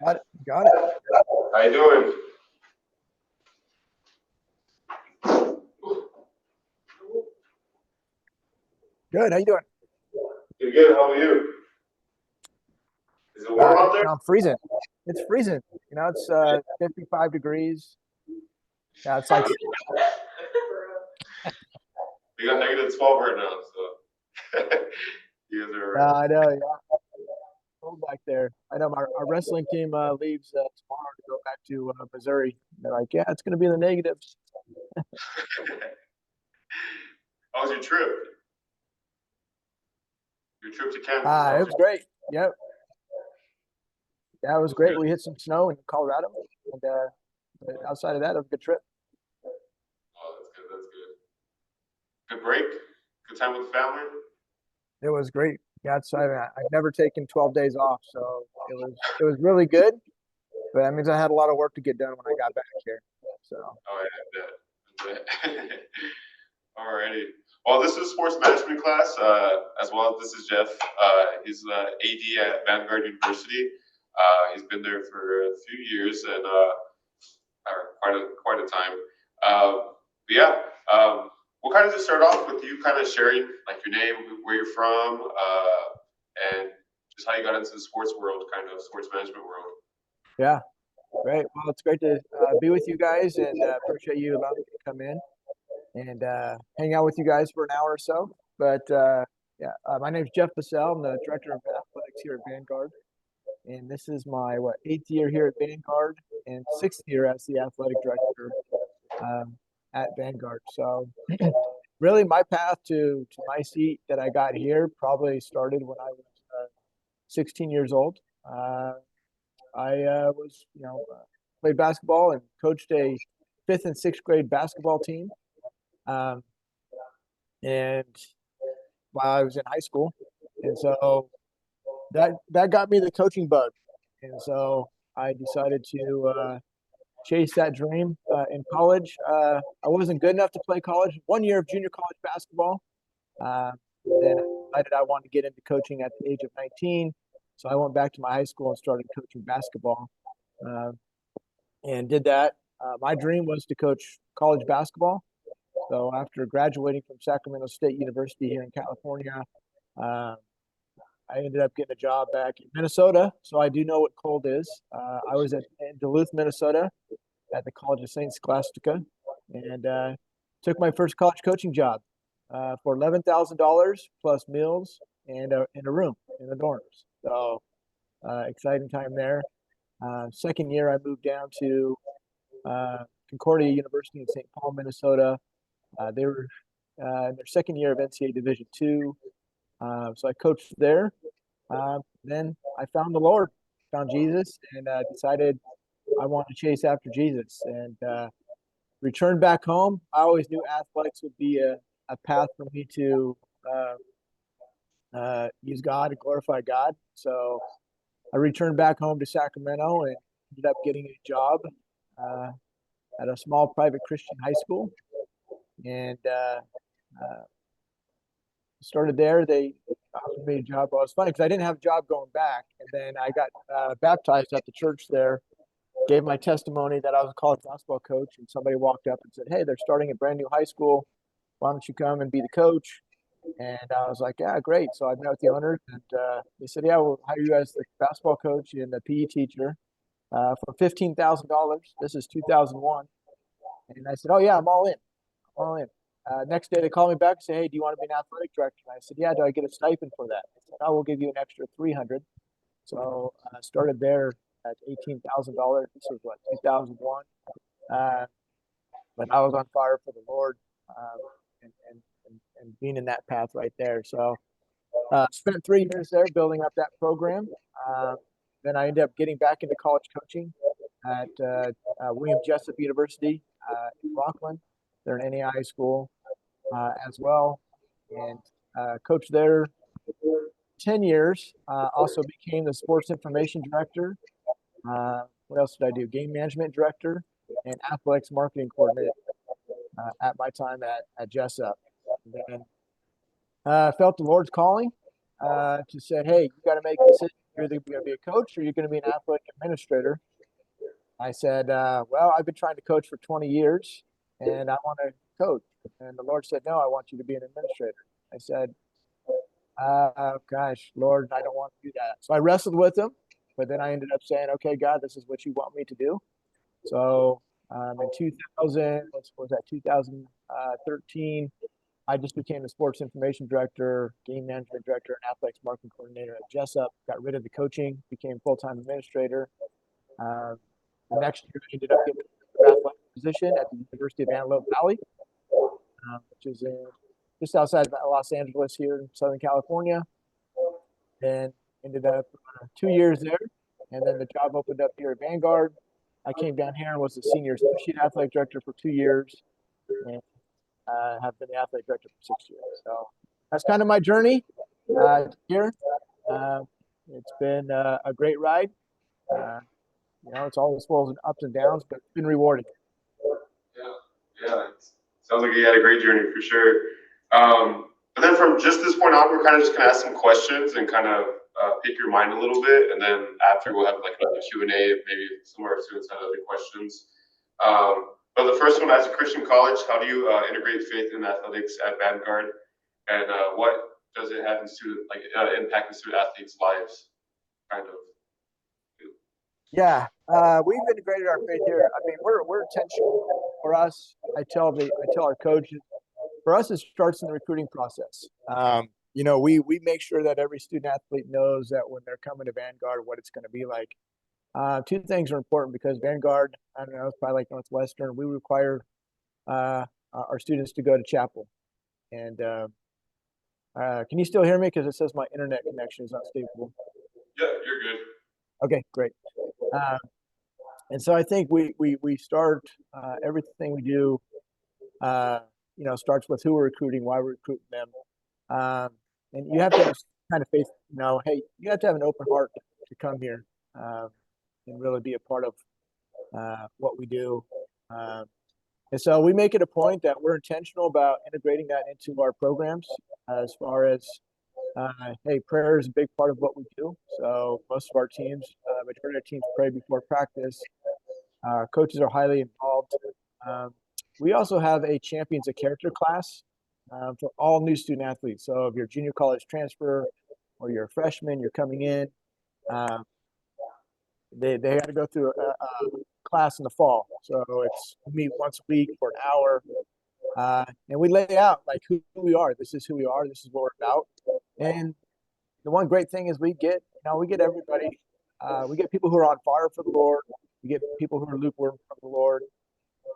Got it. Got it. How you doing? Good. How you doing? Good, good. How are you? Is it warm out there? I'm freezing. It's freezing. It's 55 degrees. Yeah, it's like We got -12 right now, so you guys are. I know. Yeah, cold back there. I know our wrestling team leaves tomorrow to go back to Missouri. They're like, yeah, it's going to be in the negatives. How was your trip? Your trip to Canada? It was great. Yep. Yeah, it was great. We hit some snow in Colorado, and but outside of that, it was a good trip. Oh, that's good. That's good. Good break. Good time with the family. It was great. Yeah, I've never taken 12 days off, so it was really good. But that means I had a lot of work to get done when I got back here. So. Oh yeah, I bet. Alrighty. Well, this is sports management class as well. This is Jeff. He's AD at Vanguard University. He's been there for a few years and quite a time. But yeah, we'll kind of just start off with you kind of sharing like your name, where you're from, and just how you got into the sports world, kind of sports management world. Yeah, great. Well, it's great to be with you guys, and appreciate you allowing me to come in and hang out with you guys for an hour or so. But my name is Jeff Bussell. I'm the director of athletics here at Vanguard, and this is my 8th year here at Vanguard and 6th year as the athletic director at Vanguard. So really my path to my seat that I got here probably started when I was 16 years old. I was, played basketball and coached a 5th and 6th grade basketball team. And while I was in high school, and so that got me the coaching bug, and so I decided to chase that dream in college. I wasn't good enough to play college. 1 year of junior college basketball. Then I decided I wanted to get into coaching at the age of 19, so I went back to my high school and started coaching basketball, and did that. My dream was to coach college basketball. So after graduating from Sacramento State University here in California, I ended up getting a job back in Minnesota. So I do know what cold is. I was in Duluth, Minnesota at the College of St. Scholastica, and took my first college coaching job for $11,000 plus meals and in a room in the dorms. So exciting time there. Second year, I moved down to Concordia University in St. Paul, Minnesota. They were in their second year of NCAA Division II. So I coached there. Then I found the Lord, found Jesus, and decided I wanted to chase after Jesus, and returned back home. I always knew athletics would be a path for me to use God and glorify God. So I returned back home to Sacramento and ended up getting a job at a small private Christian high school, and started there. They offered me a job. Well, it was funny because I didn't have a job going back, and then I got baptized at the church there. Gave my testimony that I was a college basketball coach, and somebody walked up and said, "Hey, they're starting a brand new high school. Why don't you come and be the coach?" And I was like, "Yeah, great." So I met with the owners, and they said, "Yeah, we'll hire you as the basketball coach and the PE teacher for $15,000." This is 2001, and I said, "Oh yeah, I'm all in. I'm all in." Next day, they called me back and said, "Hey, do you want to be an athletic director?" And I said, "Yeah." "Do I get a stipend for that?" I said, "I will give you an extra $300." So I started there at $18,000. This was 2001. But I was on fire for the Lord, and being in that path right there. So spent 3 years there building up that program. Then I ended up getting back into college coaching at William Jessup University in Rockland. They're an NAIA school as well, and coached there 10 years. Also became the sports information director. What else did I do? Game management director and athletics marketing coordinator at my time at Jessup. And then felt the Lord's calling to say, "Hey, you got to make a decision you're either going to be a coach or you're going to be an athletic administrator. I said, well, I've been trying to coach for 20 years and I want to coach. And the Lord said, no, I want you to be an administrator. I said, gosh, Lord, I don't want to do that. So I wrestled with him, but then I ended up saying, okay, God, this is what you want me to do. So in 2000, what was that, 2013, I just became the sports information director, game management director, and athletics marketing coordinator at Jessup. Got rid of the coaching, became full-time administrator. The next year, I ended up getting an athletic position at the University of Antelope Valley, which is just outside of Los Angeles here in Southern California. Then ended up 2 years there, and then the job opened up here at Vanguard. I came down here and was the senior associate athletic director for 2 years, and have been the athletic director for 6 years. So that's kind of my journey here. It's been a great ride. It's always full of ups and downs, but it's been rewarding. Yeah. Sounds like you had a great journey for sure. But then from just this point on, we're kind of just gonna ask some questions and kind of pick your mind a little bit, and then after we'll have like another Q&A. Maybe some of our students have other questions. But the first one, as a Christian college, how do you integrate faith in athletics at Vanguard, and what does it have in student impact in student athletes' lives, kind of? Yeah, we've integrated our faith here. I mean, we're intentional. For us, I tell our coaches, for us, it starts in the recruiting process. We make sure that every student athlete knows that when they're coming to Vanguard, what it's going to be like. Two things are important because Vanguard, I don't know, it's probably like Northwestern. We require our students to go to chapel. And can you still hear me? Because it says my internet connection is not stable. Yeah, you're good. Okay, great. And so I think we start everything we do, starts with who we're recruiting, why we're recruiting them. And you have to have kind of faith, hey, you have to have an open heart to come here and really be a part of what we do. And so we make it a point that we're intentional about integrating that into our programs as far as, hey, prayer is a big part of what we do. So most of our teams, majority of teams pray before practice. Coaches are highly involved. We also have a Champions of Character class for all new student athletes. So if you're a junior college transfer or you're a freshman, you're coming in, they got to go through a class in the fall. So we meet once a week for an hour, and we lay out like who we are. This is who we are. This is what we're about. And the one great thing is we get everybody. We get people who are on fire for the Lord. We get people who are lukewarm for the Lord.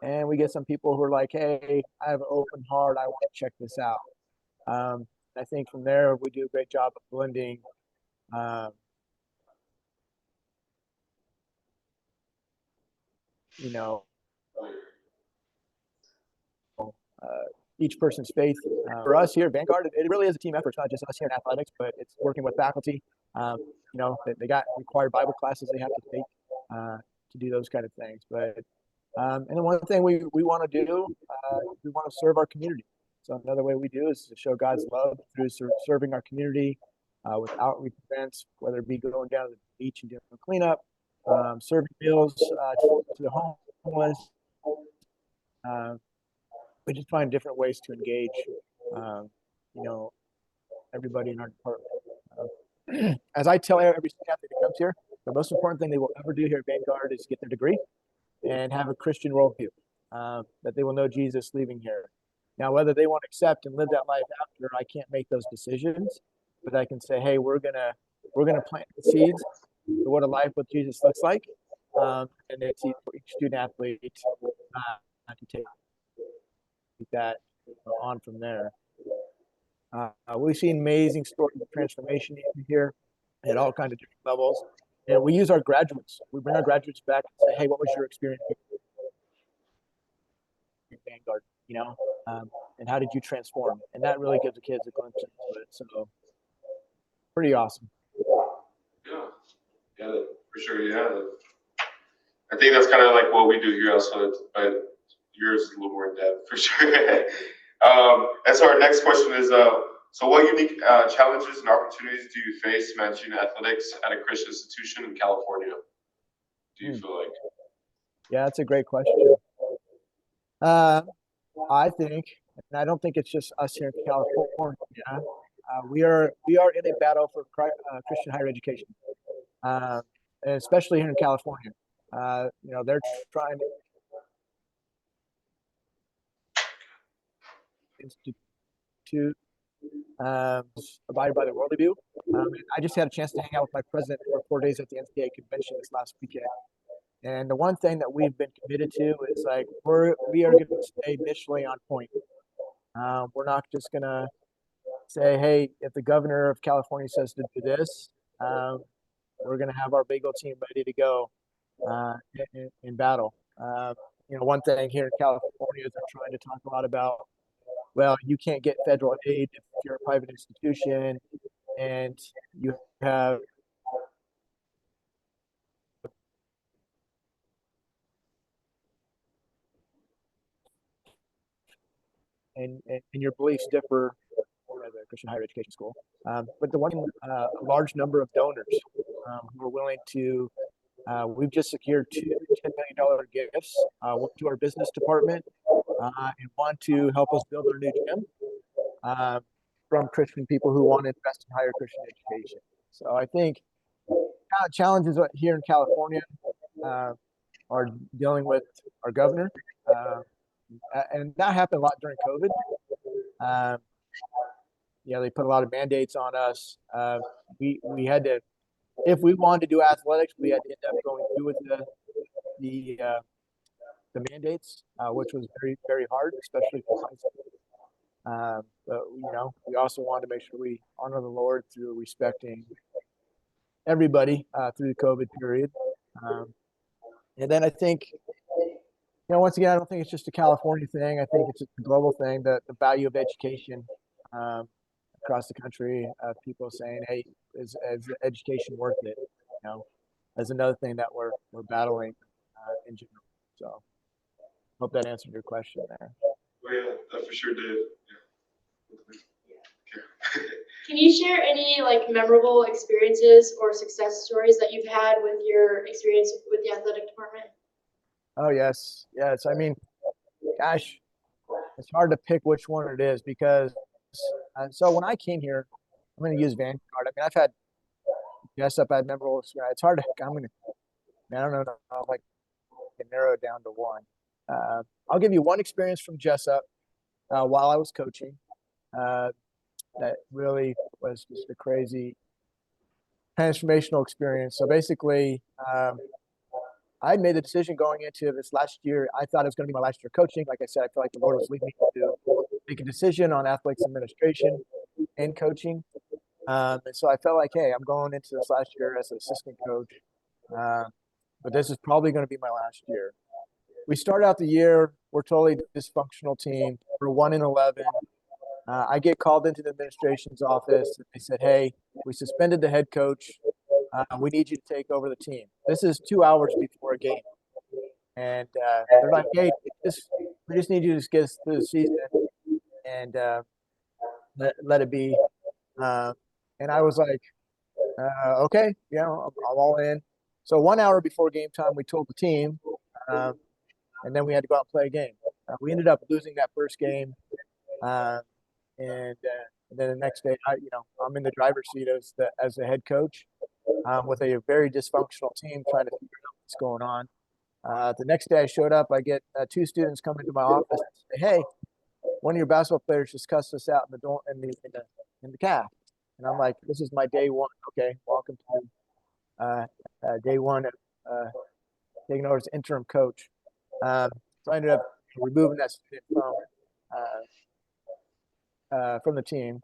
And we get some people who are like, hey, I have an open heart. I want to check this out. I think from there, we do a great job of blending each person's faith. For us here at Vanguard, it really is a team effort. It's not just us here in athletics, but it's working with faculty. They got required Bible classes they have to take to do those kind of things. But and then one thing we want to do, we want to serve our community. So another way we do is to show God's love through serving our community with outreach events, whether it be going down to the beach and doing cleanup, serving meals to the homeless. We just find different ways to engage, everybody in our department. As I tell every student athlete that comes here, the most important thing they will ever do here at Vanguard is get their degree and have a Christian worldview, that they will know Jesus leaving here. Now, whether they want to accept and live that life after, I can't make those decisions, but I can say, hey, we're gonna plant the seeds for what a life with Jesus looks like, and it's each student athlete to take that on from there. We've seen amazing stories of transformation here at all kinds of different levels. And we use our graduates. We bring our graduates back and say, hey, what was your experience in Vanguard? And how did you transform? And that really gives the kids a glimpse into it. So pretty awesome. Yeah, for sure. Yeah. I think that's kind of like what we do here also, but yours is a little more in depth for sure. And so our next question is, So what unique challenges and opportunities do you face managing athletics at a Christian institution in California? Do you feel like? Yeah, that's a great question. Uh, I think, and I don't think it's just us here in California. We are in a battle for Christian higher education, uh, and especially here in California. They're trying to institute abide by the worldview. I just had a chance to hang out with my president for 4 days at the NCAA convention this last weekend. And the one thing that we've been committed to is like we are going to stay missionally on point. We're not just going to say, hey, if the governor of California says to do this, we're going to have our Bengal team ready to go in battle. One thing here in California is they're trying to talk a lot about, well, you can't get federal aid if you're a private institution and you have and your beliefs differ as a Christian higher education school. But the one, a large number of donors who are willing to, we've just secured two $10 million gifts, one to our business department and one to help us build our new gym from Christian people who want to invest in higher Christian education. So I think challenges here in California are dealing with our governor. And that happened a lot during COVID. They put a lot of mandates on us. We had to, if we wanted to do athletics, we had to end up going through with the mandates, which was very, very hard, especially for high school. But we also wanted to make sure we honor the Lord through respecting everybody through the COVID period. And then I think, once again, I don't think it's just a California thing. I think it's a global thing, that the value of education across the country, people saying, hey, is education worth it? As another thing that we're battling in general. So hope that answered your question there. Oh, yeah, that for sure did. Yeah. Can you share any memorable experiences or success stories that you've had with your experience with the athletic department? Oh, yes. I mean, gosh, it's hard to pick which one it is because so when I came here, I'm going to use Vanguard. I mean, I've had I've had memorable experience. It's hard to, I don't know, like narrow it down to one. I'll give you one experience from Jessup while I was coaching. That really was just a crazy transformational experience. So basically, I made the decision going into this last year. I thought it was going to be my last year coaching. Like I said, I feel like the Lord was leading me to make a decision on athletics administration and coaching. And so I felt like, hey, I'm going into this last year as an assistant coach, but this is probably going to be my last year. We start out the year, we're totally dysfunctional team. We're 1-11. I get called into the administration's office. And they said, hey, we suspended the head coach. We need you to take over the team. This is 2 hours before a game. And they're like, hey, we just need you to get us through the season and let it be. And I was like, okay, I'm all in. So 1 hour before game time, we told the team, and then we had to go out and play a game. We ended up losing that first game. And then the next day, I'm in the driver's seat as the head coach with a very dysfunctional team trying to figure out what's going on. The next day I showed up, I get two students come into my office and say, hey, one of your basketball players just cussed us out in the calf. And I'm like, this is my day one. Okay, welcome to day one of taking over as interim coach. So I ended up removing that student from the team.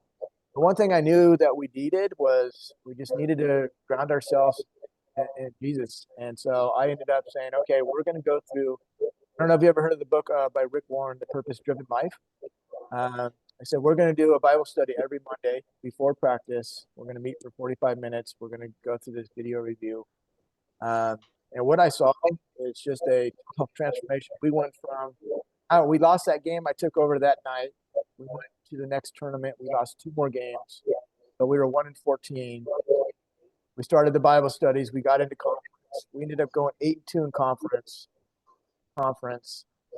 The one thing I knew that we needed was we just needed to ground ourselves in Jesus. And so I ended up saying, okay, we're going to go through, I don't know if you ever heard of the book by Rick Warren, The Purpose-Driven Life. I said, we're going to do a Bible study every Monday before practice. We're going to meet for 45 minutes. We're going to go through this video review. And what I saw is just a total transformation. We went from, we lost that game I took over that night. We went to the next tournament. We lost 2 more games, so we were 1-14. We started the Bible studies. We got into conference. We ended up going 8-2 in conference.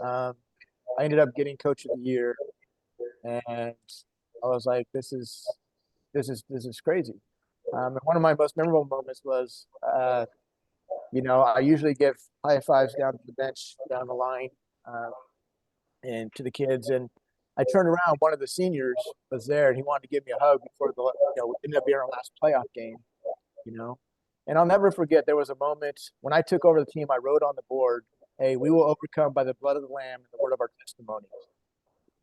I ended up getting Coach of the Year, and I was like, "This is crazy." And one of my most memorable moments was, I usually give high fives down to the bench, down the line, and to the kids. And I turned around, one of the seniors was there, and he wanted to give me a hug before we ended up being our last playoff game. And I'll never forget, there was a moment when I took over the team, I wrote on the board, "Hey, we will overcome by the blood of the Lamb and the word of our testimony."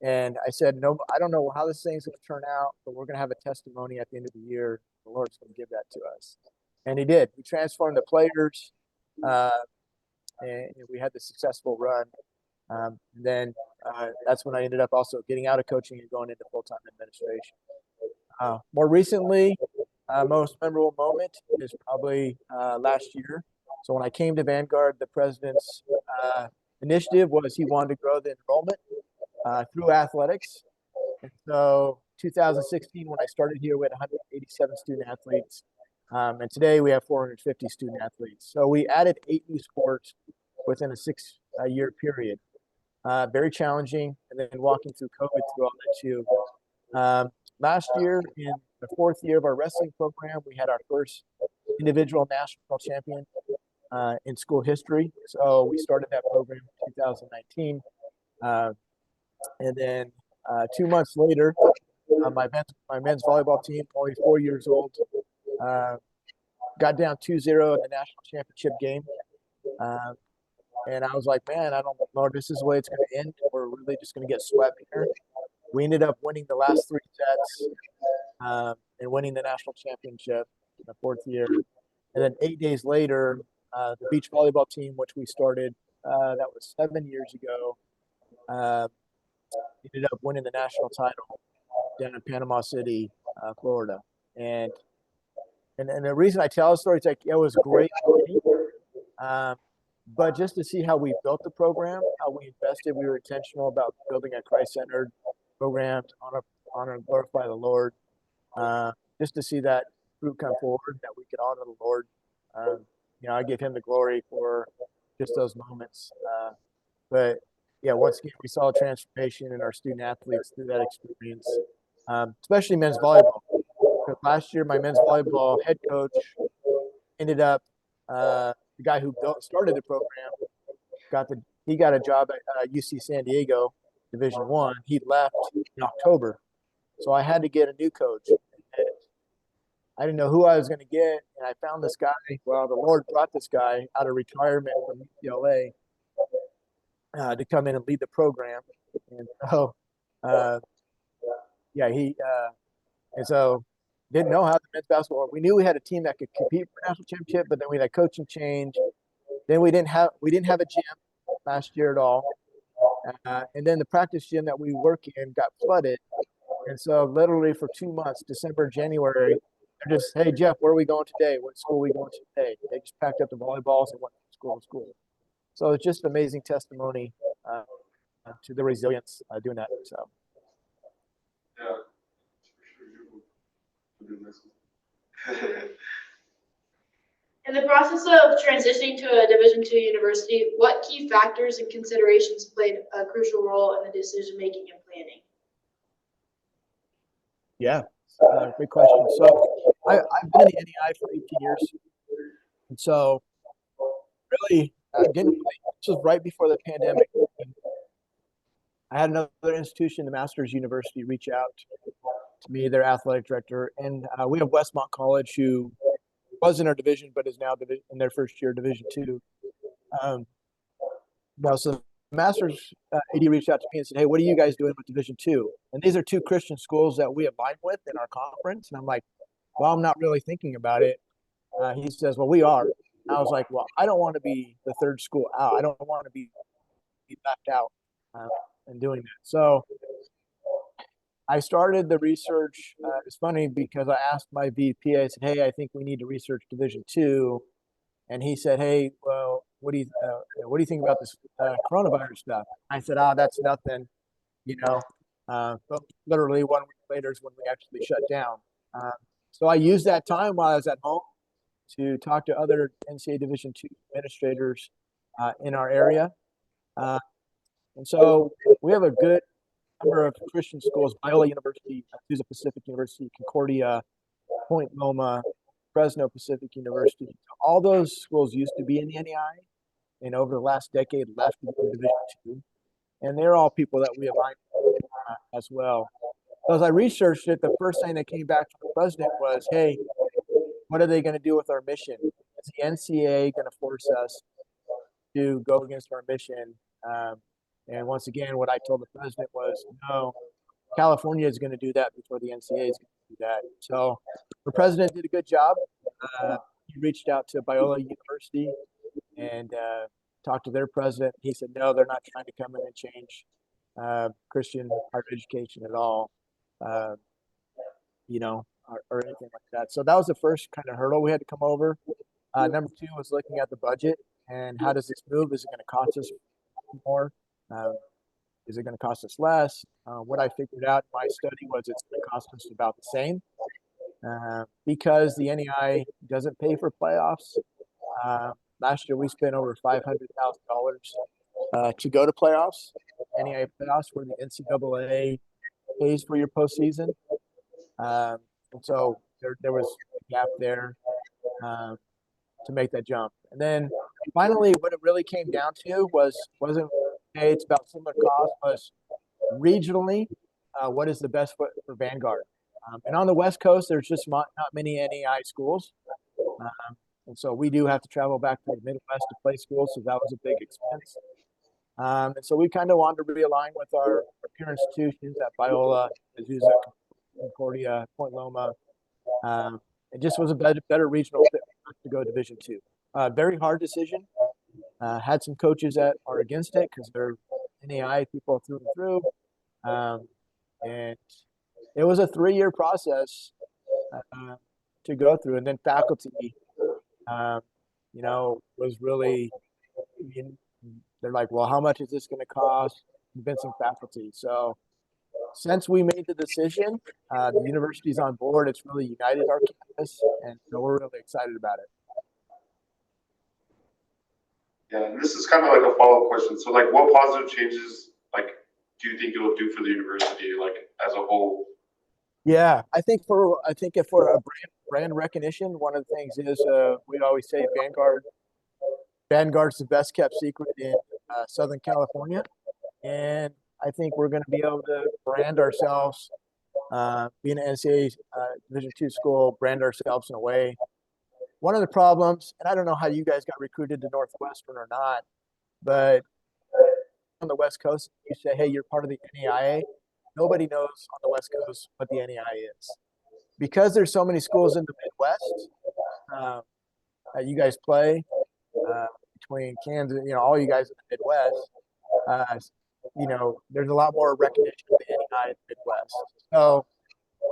And I said, "No, I don't know how this thing's going to turn out, but we're going to have a testimony at the end of the year. The Lord's going to give that to us." And he did. We transformed the players, and we had the successful run. Then that's when I ended up also getting out of coaching and going into full-time administration. More recently, most memorable moment is probably last year. So when I came to Vanguard, the president's initiative was he wanted to grow the enrollment through athletics. And so 2016, when I started here, we had 187 student athletes. And today we have 450 student athletes. So we added 8 new sports within a 6-year period. Very challenging. And then walking through COVID through all that too. Last year, in the 4th year of our wrestling program, we had our first individual national champion in school history. So we started that program in 2019. And then 2 months later, my men's volleyball team, only 4 years old, got down 2-0 in the national championship game. And I was like, man, I don't know if this is the way it's going to end. We're really just going to get swept here. We ended up winning the last 3 sets and winning the national championship in the 4th year. And then 8 days later, the beach volleyball team, which we started, that was 7 years ago, ended up winning the national title down in Panama City, Florida. And the reason I tell the story is like it was great, but just to see how we built the program, how we invested, we were intentional about building a Christ-centered program to honor and glorify the Lord. Just to see that fruit come forward, that we could honor the Lord. I give Him the glory for just those moments. But yeah, once again, we saw a transformation in our student athletes through that experience, especially men's volleyball. Because last year, my men's volleyball head coach ended up the guy who started the program got a job at UC San Diego, Division I. He left in October, so I had to get a new coach. And I didn't know who I was going to get, and I found this guy. Well, the Lord brought this guy out of retirement from UCLA to come in and lead the program. And so, and so didn't know how the men's basketball. We knew we had a team that could compete for national championship, but then we had coaching change. Then we didn't have a gym last year at all, and then the practice gym that we work in got flooded, and so literally for 2 months, December, January, they're just, "Hey Jeff, where are we going today? What school are we going to today?" They just packed up the volleyballs and went from school to school. So it's just amazing testimony to the resilience doing that. So. Yeah. In the process of transitioning to a Division II university, what key factors and considerations played a crucial role in the decision-making and planning? Yeah, great question. So I've been in the NEI for 18 years. And so really, this was right before the pandemic. I had another institution, the Masters University, reach out to me, their athletic director. And we have Westmont College, who was in our division, but is now in their first year, Division II. So the Masters AD reached out to me and said, "Hey, what are you guys doing with Division II?" And these are 2 Christian schools that we align with in our conference. And I'm like, "Well, I'm not really thinking about it." He says, "Well, we are." And I was like, "Well, I don't want to be the 3rd school out. I don't want to be left out in doing that." So I started the research. It's funny because I asked my VP, I said, "Hey, I think we need to research Division II." And he said, "Hey, well, what do you think about this coronavirus stuff?" I said, "That's nothing, But literally 1 week later is when we actually shut down. So I used that time while I was at home to talk to other NCAA Division II administrators in our area. And so we have a good number of Christian schools: Biola University, Azusa Pacific University, Concordia, Point Loma, Fresno Pacific University. All those schools used to be in the NEI, and over the last decade left in Division II. And they're all people that we aligned as well. So as I researched it, the first thing that came back from the president was, hey, what are they going to do with our mission? Is the NCAA going to force us to go against our mission? And once again, what I told the president was, no, California is going to do that before the NCAA is going to do that. So the president did a good job. He reached out to Biola University and talked to their president. He said, no, they're not trying to come in and change Christian higher education at all, or anything like that. So that was the first kind of hurdle we had to come over. Number two was looking at the budget and how does this move? Is it going to cost us more? Is it going to cost us less? What I figured out in my study was it's going to cost us about the same because the NEI doesn't pay for playoffs. Last year we spent over $500,000 to go to playoffs, NEI playoffs, where the NCAA pays for your postseason. And so there was a gap there to make that jump. And then finally, what it really came down to wasn't, hey, it's about similar cost, was regionally, what is the best fit for Vanguard? And on the West Coast, there's just not many NEI schools. And so we do have to travel back to the Midwest to play schools, so that was a big expense. And so we kind of wanted to realign with our peer institutions at Biola, Azusa, Concordia, Point Loma. It just was a better regional fit to go Division II. Very hard decision. Had some coaches that are against it because they're NAI people through and through. And it was a 3-year process to go through. And then faculty, was really, they're like, well, how much is this going to cost? Convincing faculty. So since we made the decision, the university's on board. It's really united our campus, and so we're really excited about it. Yeah, and this is kind of like a follow-up question. So, like, what positive changes, like, do you think it will do for the university, like, as a whole? Yeah, I think if for a brand recognition, one of the things is we always say Vanguard's the best kept secret in Southern California, and I think we're going to be able to brand ourselves, being an NCAA Division II school, brand ourselves in a way. One of the problems, and I don't know how you guys got recruited to Northwestern or not, but on the West Coast, you say, hey, you're part of the NEIA. Nobody knows on the West Coast what the NEIA is. Because there's so many schools in the Midwest that you guys play, between Kansas, all you guys in the Midwest, there's a lot more recognition of the NEI in the Midwest. So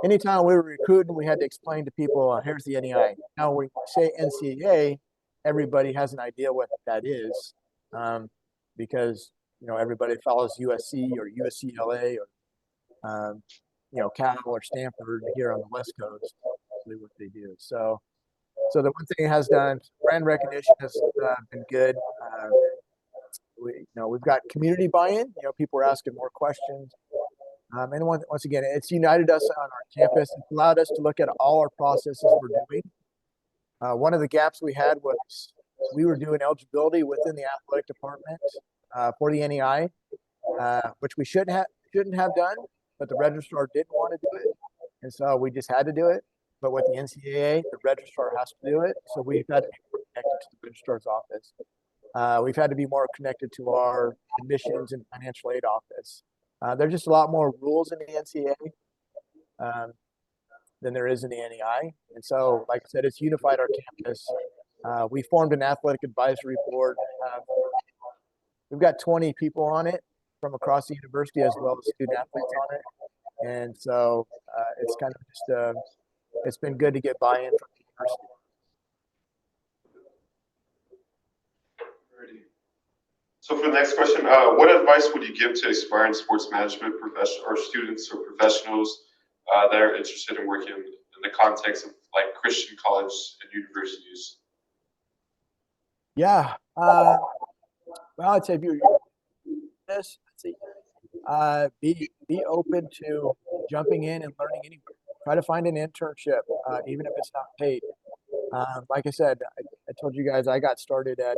anytime we were recruiting, we had to explain to people, here's the NEI. Now, when we say NCAA, everybody has an idea what that is, because, everybody follows USC or USCLA or, Cal or Stanford here on the West Coast, what they do. So the one thing it has done, brand recognition has been good. We've got community buy-in. People are asking more questions. And once again, it's united us on our campus. It's allowed us to look at all our processes we're doing. One of the gaps we had was we were doing eligibility within the athletic department for the NEI, which we shouldn't have done, but the registrar didn't want to do it, and so we just had to do it. But with the NCAA, the registrar has to do it, so we've had to be more connected to the registrar's office. We've had to be more connected to our admissions and financial aid office. There's just a lot more rules in the NCAA than there is in the NEI. And so, like I said, it's unified our campus. We formed an athletic advisory board. We've got 20 people on it from across the university as well as student athletes on it. And so it's kind of just, it's been good to get buy-in from the university. So for the next question, what advice would you give to aspiring sports management professional or students or professionals that are interested in working in the context of like Christian college and universities? Yeah. Well, I'd say if you're this, let's see, be open to jumping in and learning anywhere. Try to find an internship, even if it's not paid. Like I said, I told you guys I got started at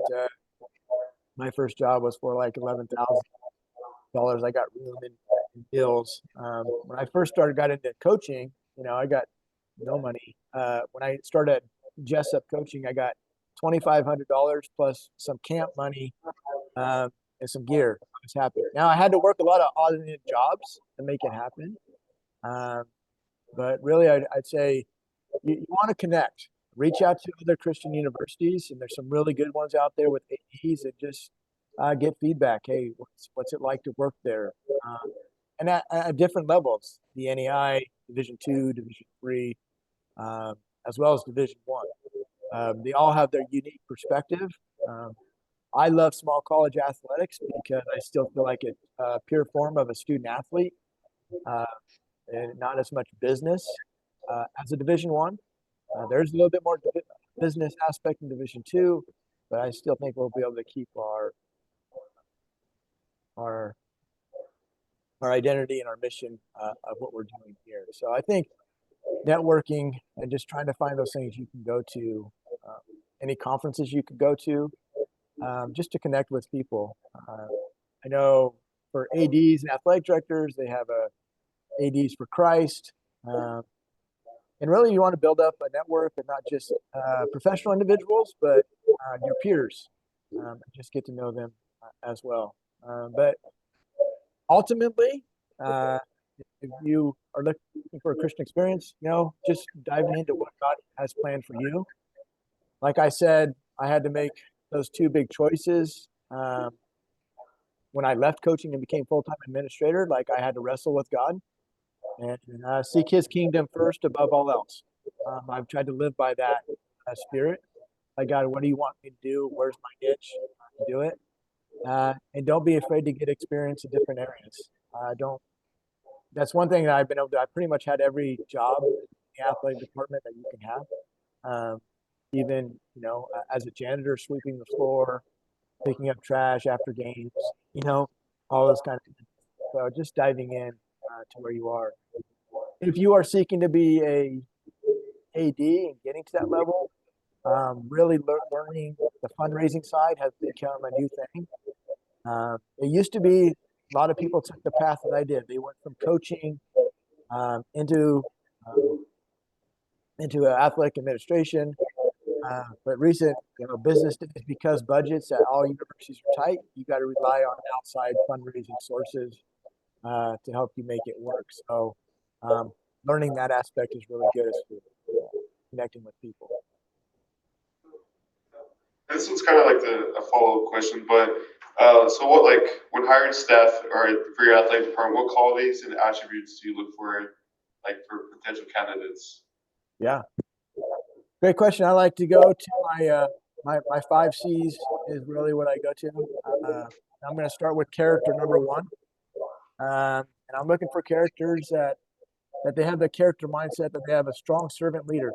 my first job was for like $11,000. I got room and bills. When I first got into coaching, I got no money. When I started at Jessup coaching, I got $2,500 plus some camp money and some gear. I was happy. Now I had to work a lot of odd jobs to make it happen. But really, I'd say you want to connect. Reach out to other Christian universities, and there's some really good ones out there with ADs that just get feedback. Hey, what's it like to work there? And at different levels, the NEI, Division II, Division III, as well as Division I. They all have their unique perspective. I love small college athletics because I still feel like it's a pure form of a student athlete, and not as much business as a Division I. There's a little bit more business aspect in Division II, but I still think we'll be able to keep our identity and our mission of what we're doing here. So I think networking and just trying to find those things you can go to, any conferences you could go to, just to connect with people. I know for ADs and athletic directors, they have ADs for Christ. And really, you want to build up a network and not just professional individuals, but your peers. Just get to know them as well. But ultimately, if you are looking for a Christian experience, just diving into what God has planned for you. Like I said, I had to make those two big choices when I left coaching and became full-time administrator. Like I had to wrestle with God and seek His kingdom first above all else. I've tried to live by that spirit. Like, God, what do you want me to do? Where's my niche? Do it. And don't be afraid to get experience in different areas. That's one thing that I've been able to. I pretty much had every job in the athletic department that you can have. Even as a janitor, sweeping the floor, picking up trash after games. All those kind of things. So just diving in to where you are. If you are seeking to be a AD and getting to that level, really learning the fundraising side has become a new thing. It used to be a lot of people took the path that I did. They went from coaching into athletic administration. But recent, business days, because budgets at all universities are tight, you got to rely on outside fundraising sources to help you make it work. So learning that aspect is really good as connecting with people. This one's kind of like a follow-up question, but so what, like, when hiring staff or for your athletic department, what qualities and attributes do you look for, like, for potential candidates? Yeah, great question. I like to go to my 5 C's is really what I go to. I'm going to start with character number 1, and I'm looking for characters that they have the character mindset, that they have a strong servant leader.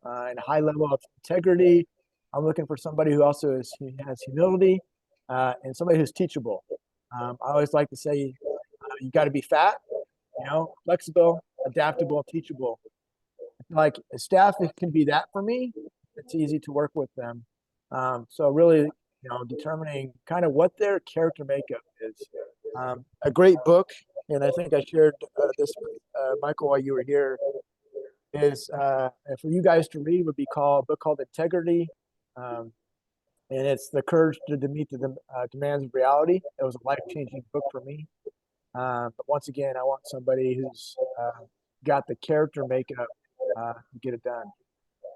And a high level of integrity. I'm looking for somebody who also has humility and somebody who's teachable. I always like to say you got to be fat, flexible, adaptable, teachable. Like staff, it can be that for me. It's easy to work with them. So really, determining kind of what their character makeup is. A great book, and I think I shared this with Mykael while you were here, is for you guys to read would be a book called Integrity, and it's the courage to meet the demands of reality. It was a life-changing book for me. But once again, I want somebody who's got the character makeup to get it done.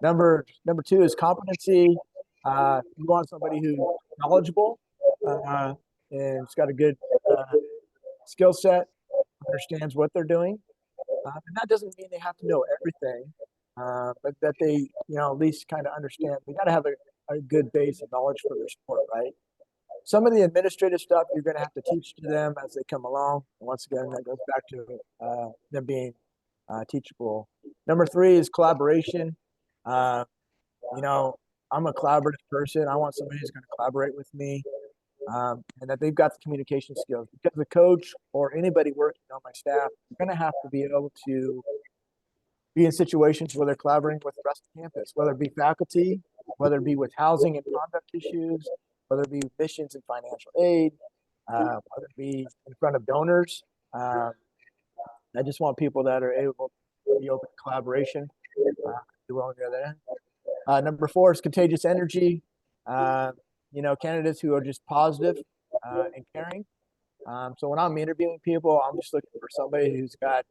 Number 2 is competency. You want somebody who's knowledgeable and has got a good skill set, understands what they're doing. And that doesn't mean they have to know everything, but that they, at least kind of understand. They got to have a good base of knowledge for their sport, right? Some of the administrative stuff you're going to have to teach to them as they come along. And once again, that goes back to them being teachable. Number 3 is collaboration. Uh, you know, I'm a collaborative person. I want somebody who's going to collaborate with me, and that they've got the communication skills. Because the coach or anybody working on my staff, you're going to have to be able to be in situations where they're collaborating with the rest of the campus, whether it be faculty, whether it be with housing and conduct issues, whether it be missions and financial aid, whether it be in front of donors. I just want people that are able to be open to collaboration. Do well on the other end. Number 4 is contagious energy. Candidates who are just positive and caring. So when I'm interviewing people, I'm just looking for somebody who's got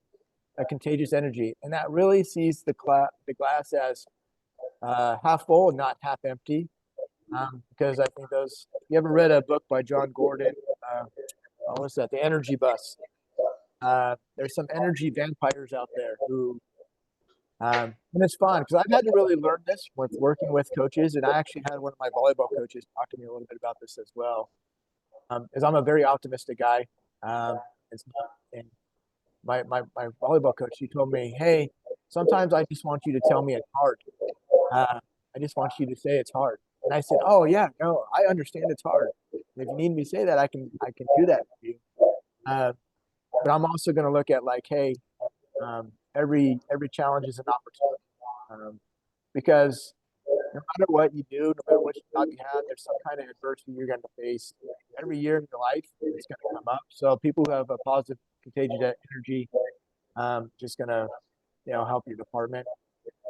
a contagious energy, and that really sees the glass as half full and not half empty. Because I think you ever read a book by John Gordon? What's that? The Energy Bus. There's some energy vampires out there who, and it's fun because I've had to really learn this with working with coaches, and I actually had one of my volleyball coaches talk to me a little bit about this as well. Is I'm a very optimistic guy. And my volleyball coach, he told me, hey, sometimes I just want you to tell me it's hard. I just want you to say it's hard. And I said, oh yeah, no, I understand it's hard. And if you need me to say that, I can do that for you. But I'm also going to look at like, hey, every challenge is an opportunity, because no matter what you do, no matter what job you have, there's some kind of adversity you're going to face every year in your life. It's going to come up. So people who have a positive contagious energy, just going to help your department.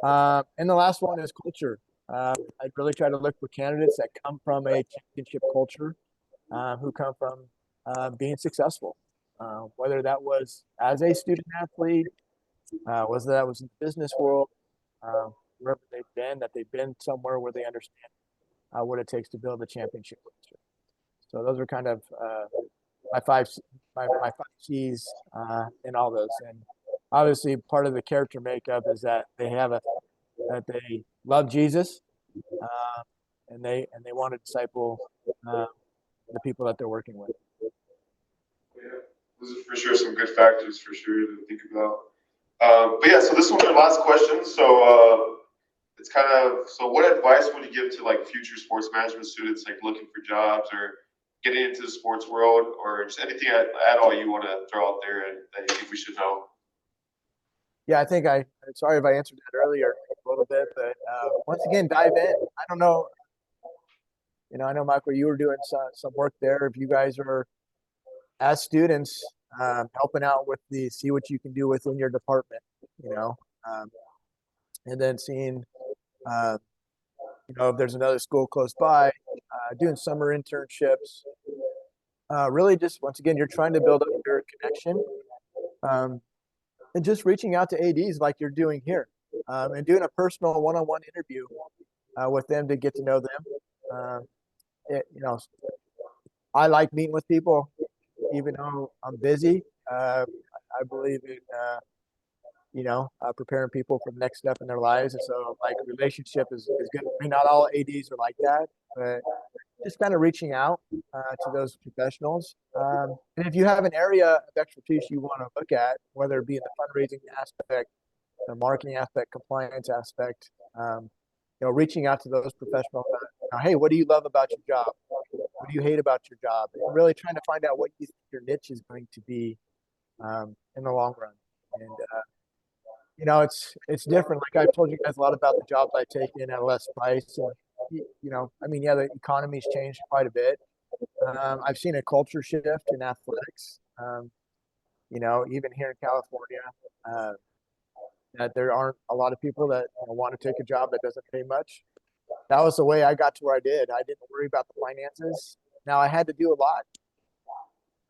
And the last one is culture. I really try to look for candidates that come from a championship culture, who come from being successful, whether that was as a student athlete, whether that was in the business world, wherever they've been somewhere where they understand what it takes to build a championship culture. So those are kind of my five C's in all those. And obviously, part of the character makeup is that they love Jesus, and they want to disciple the people that they're working with. Yeah, those are for sure some good factors for sure to think about. But yeah, so this one's our last question. So it's kind of, so what advice would you give to like future sports management students like looking for jobs or getting into the sports world, or just anything at all you want to throw out there and that you think we should know? Yeah, I think sorry if I answered that earlier a little bit, but once again, dive in. I don't know. I know, Mykael, you were doing some work there. If you guys are, as students, helping out with see what you can do within your department, and then seeing, if there's another school close by, doing summer internships. Really just, once again, you're trying to build up your connection, and just reaching out to ADs like you're doing here, and doing a personal one-on-one interview with them to get to know them. I like meeting with people, even though I'm busy. I believe in, preparing people for the next step in their lives. And so, like, relationship is good. I mean, not all ADs are like that, but just kind of reaching out to those professionals. And if you have an area of expertise you want to look at, whether it be in the fundraising aspect, the marketing aspect, compliance aspect, reaching out to those professionals. Hey, what do you love about your job? What do you hate about your job? And really trying to find out what you think your niche is going to be in the long run. And it's different. Like I've told you guys a lot about the jobs I take in at less price. And, the economy's changed quite a bit. I've seen a culture shift in athletics. Even here in California, that there aren't a lot of people that want to take a job that doesn't pay much. That was the way I got to where I did. I didn't worry about the finances. Now I had to do a lot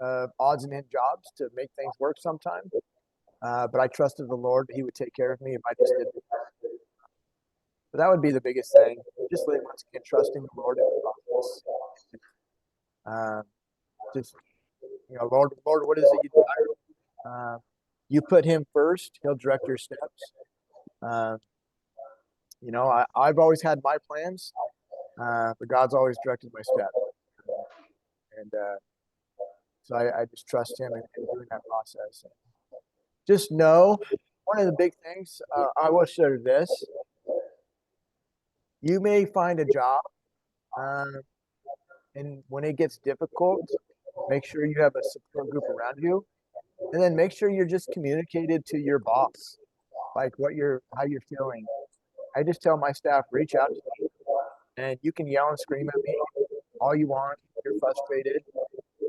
of odds and end jobs to make things work sometimes. But I trusted the Lord that He would take care of me if I just did it. But that would be the biggest thing. Just once again, trusting the Lord in the process. Lord, what is it you desire? You put Him first; He'll direct your steps. I've always had my plans. but God's always directed my steps. And so I just trust him in doing that process. Just know one of the big things, I will share this. You may find a job, and when it gets difficult, make sure you have a support group around you. And then make sure you're just communicated to your boss, like how you're feeling. I just tell my staff, reach out to me, and you can yell and scream at me all you want. You're frustrated,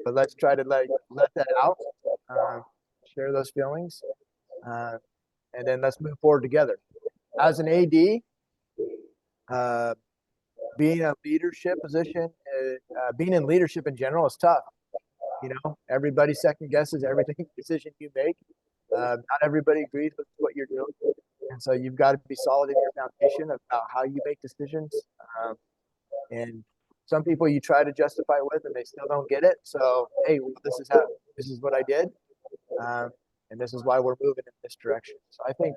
but let's try to let that out, share those feelings, and then let's move forward together. As an AD, being a leadership position, being in leadership in general is tough. Everybody second guesses everything decision you make. Not everybody agrees with what you're doing. And so you've got to be solid in your foundation about how you make decisions. And some people you try to justify with and they still don't get it. So, hey, well, this is what I did. And this is why we're moving in this direction. So I think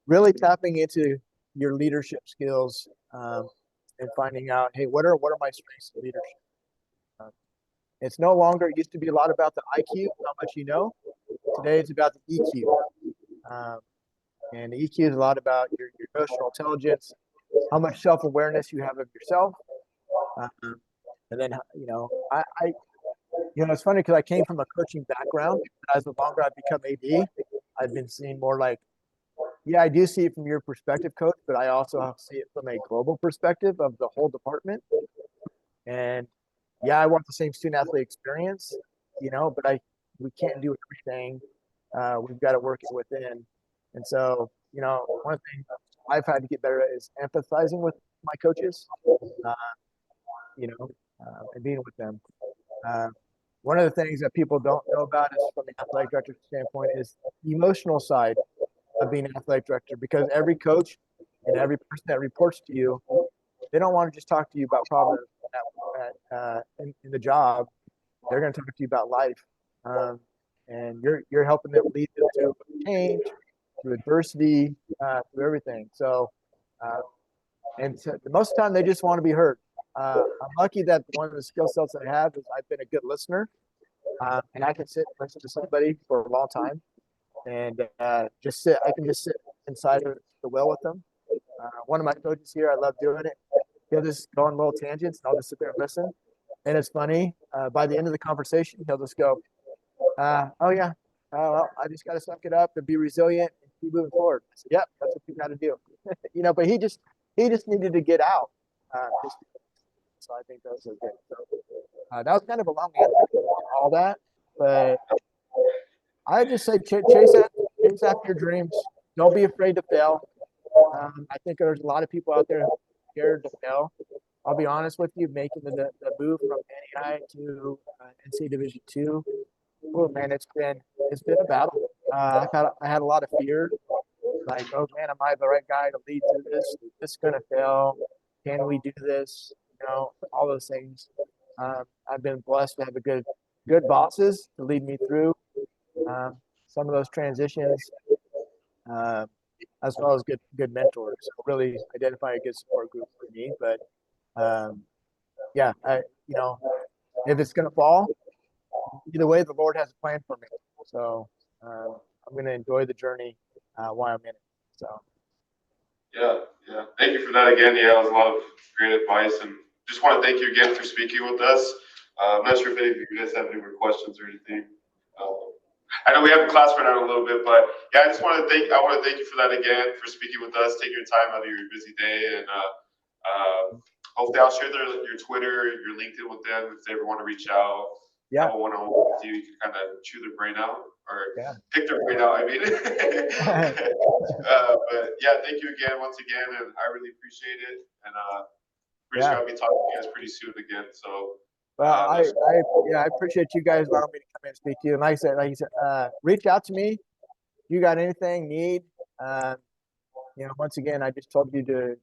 really tapping into your leadership skills and finding out, hey, what are my strengths in leadership? It's no longer, it used to be a lot about the IQ, how much you know. Today it's about the EQ. And the EQ is a lot about your emotional intelligence, how much self-awareness you have of yourself. And then, it's funny because I came from a coaching background. As the longer I've become AD, I've been seeing more like, yeah, I do see it from your perspective, coach, but I also see it from a global perspective of the whole department. And yeah, I want the same student athlete experience, but we can't do everything. We've got to work it within. And so, one thing I've had to get better at is empathizing with my coaches, and being with them. One of the things that people don't know about is from the athletic director standpoint is the emotional side of being an athletic director, because every coach and every person that reports to you, they don't want to just talk to you about problems in the job. They're going to talk to you about life, and you're helping them lead them through change, through adversity, through everything. So, most of the time they just want to be heard. I'm lucky that one of the skill sets that I have is I've been a good listener, and I can sit and listen to somebody for a long time, and I can just sit inside of the well with them. One of my coaches here, I love doing it. He'll just go on little tangents, and I'll just sit there and listen. And it's funny. By the end of the conversation, he'll just go, "Oh yeah, well, I just got to suck it up and be resilient and keep moving forward." I said, "Yep, that's what you got to do." But he just needed to get out. So I think those are good. So, that was kind of a long answer to all that, but I just say chase after your dreams. Don't be afraid to fail. I think there's a lot of people out there scared to fail. I'll be honest with you, making the move from NAI to NCAA Division II. Oh man, it's been a battle. I had a lot of fear, like, oh man, am I the right guy to lead through this? Is this gonna fail? Can we do this? All those things. I've been blessed to have good bosses to lead me through some of those transitions, as well as good mentors. So really identify a good support group for me. But yeah, if it's gonna fall, either way, the Lord has a plan for me. So I'm gonna enjoy the journey while I'm in it. So. Yeah. Thank you for that again. Yeah, it was a lot of great advice, and just want to thank you again for speaking with us. I'm not sure if any of you guys have any more questions or anything. I know we have a class right now in a little bit, but yeah, I want to thank you for that again, for speaking with us, taking your time out of your busy day, and hopefully I'll share your Twitter, your LinkedIn with them if they ever want to reach out. Yeah. Have a one-on-one with you. You can kind of chew their brain out, or pick their brain out. I mean, but yeah, thank you again, once again, and I really appreciate it. And we're just gonna be talking to you guys pretty soon again. So. Well, I appreciate you guys allowing me to come in and speak to you. And like you said, reach out to me. If you got anything need, once again, I just told you to,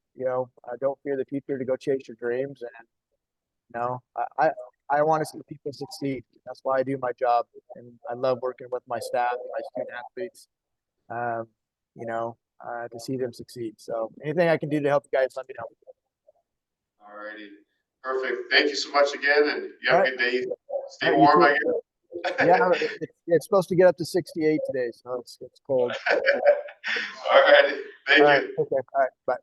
don't fear the future, to go chase your dreams. And, I want to see people succeed. That's why I do my job. And I love working with my staff and my student athletes, to see them succeed. So anything I can do to help you guys, let me know. Alrighty. Perfect. Thank you so much again, and you have All a right. good day. Stay All right, you warm, too. I guess. Yeah, it's supposed to get up to 68 today, so it's cold. Alrighty. Thank All right, you. okay, all right, bye.